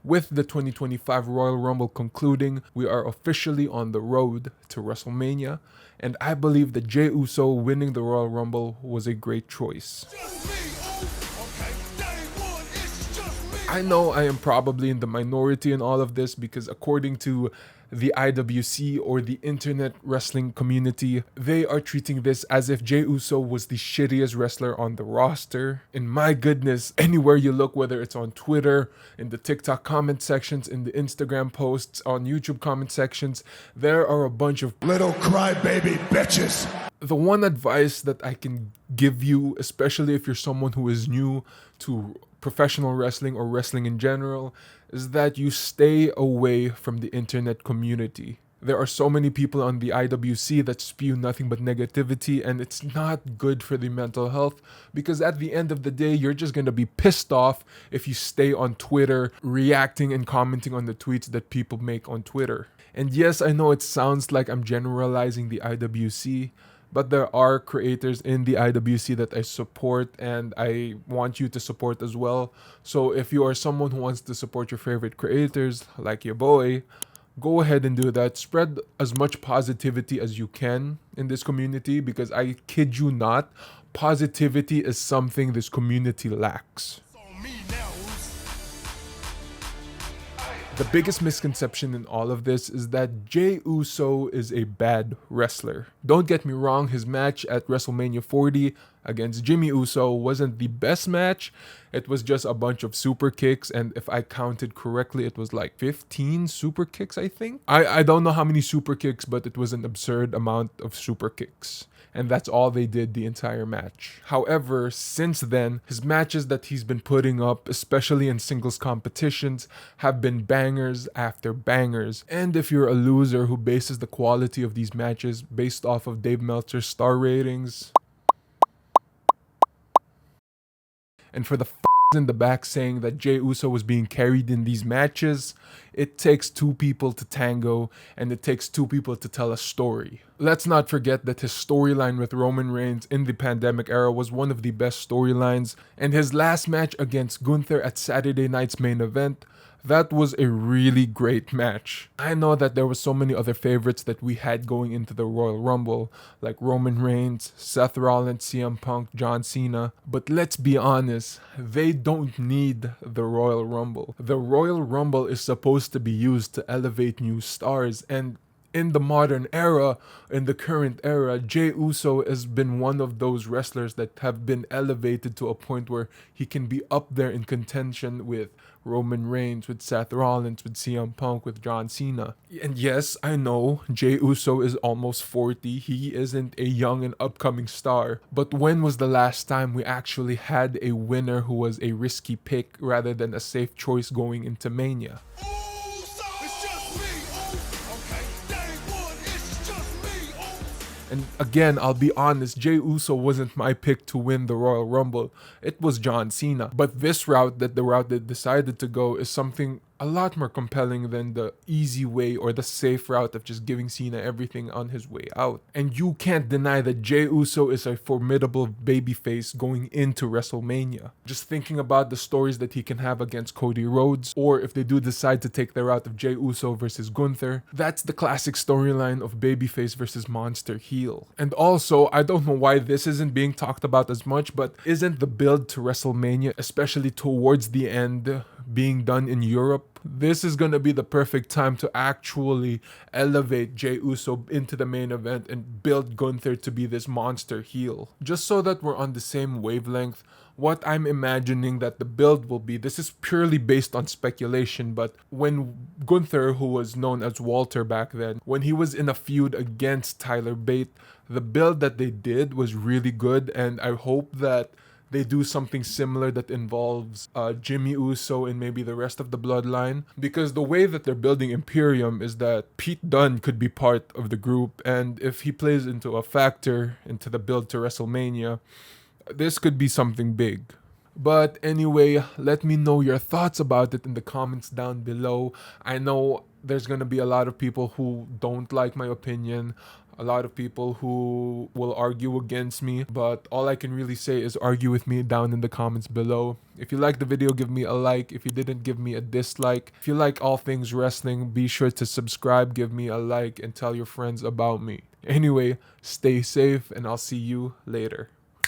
With the 2025 Royal Rumble concluding, we are officially on the road to WrestleMania, and I believe that Jey Uso winning the Royal Rumble was a great choice. I know I am probably in the minority in all of this because according to the IWC or the internet wrestling community, they are treating this as if Jey Uso was the shittiest wrestler on the roster. And my goodness, anywhere you look, whether it's on Twitter, in the TikTok comment sections, in the Instagram posts, on YouTube comment sections, there are a bunch of little crybaby bitches. The one advice that I can give you, especially if you're someone who is new to professional wrestling or wrestling in general, is that you stay away from the internet community. There are so many people on the IWC that spew nothing but negativity, and it's not good for the mental health because at the end of the day, you're just gonna be pissed off if you stay on Twitter reacting and commenting on the tweets that people make on Twitter. And yes, I know it sounds like I'm generalizing the IWC, but there are creators in the IWC that I support and I want you to support as well. So if you are someone who wants to support your favorite creators, like your boy, go ahead and do that. Spread as much positivity as you can in this community because I kid you not, positivity is something this community lacks. The biggest misconception in all of this is that Jey Uso is a bad wrestler. Don't get me wrong, his match at WrestleMania 40 against Jimmy Uso wasn't the best match. It was just a bunch of super kicks, and if I counted correctly, it was like 15 super kicks, I think. I don't know how many super kicks, but it was an absurd amount of super kicks. And that's all they did the entire match. However, since then, his matches that he's been putting up, especially in singles competitions, have been bangers after bangers. And if you're a loser who bases the quality of these matches based off of Dave Meltzer's star ratings, and for the in the back saying that Jey Uso was being carried in these matches, it takes two people to tango and it takes two people to tell a story. Let's not forget that his storyline with Roman Reigns in the pandemic era was one of the best storylines, and his last match against Gunther at Saturday night's main event, that was a really great match. I know that there were so many other favorites that we had going into the Royal Rumble, like Roman Reigns, Seth Rollins, CM Punk, John Cena, but let's be honest, they don't need the Royal Rumble. The Royal Rumble is supposed to be used to elevate new stars, and in the modern era, in the current era, Jey Uso has been one of those wrestlers that have been elevated to a point where he can be up there in contention with Roman Reigns, with Seth Rollins, with CM Punk, with John Cena. And yes, I know Jey Uso is almost 40. He isn't a young and upcoming star. But when was the last time we actually had a winner who was a risky pick rather than a safe choice going into Mania? And again, I'll be honest, Jey Uso wasn't my pick to win the Royal Rumble. It was John Cena. But this route, the route they decided to go, is something a lot more compelling than the easy way or the safe route of just giving Cena everything on his way out. And you can't deny that Jey Uso is a formidable babyface going into WrestleMania. Just thinking about the stories that he can have against Cody Rhodes, or if they do decide to take the route of Jey Uso versus Gunther, that's the classic storyline of babyface versus monster heel. And also, I don't know why this isn't being talked about as much, but isn't the build to WrestleMania, especially towards the end, being done in Europe? This is going to be the perfect time to actually elevate Jey Uso into the main event and build Gunther to be this monster heel. Just so that we're on the same wavelength, what I'm imagining that the build will be, this is purely based on speculation, but when Gunther, who was known as Walter back then, when he was in a feud against Tyler Bate, the build that they did was really good, and I hope that they do something similar that involves Jimmy Uso and maybe the rest of the bloodline. Because the way that they're building Imperium is that Pete Dunne could be part of the group, and if he plays into a factor into the build to WrestleMania, this could be something big. But anyway, let me know your thoughts about it in the comments down below. I know there's going to be a lot of people who don't like my opinion. a lot of people who will argue against me, but all I can really say is argue with me down in the comments below. If you liked the video, give me a like. If you didn't, give me a dislike. If you like all things wrestling, be sure to subscribe, give me a like, and tell your friends about me. Anyway, stay safe, and I'll see you later.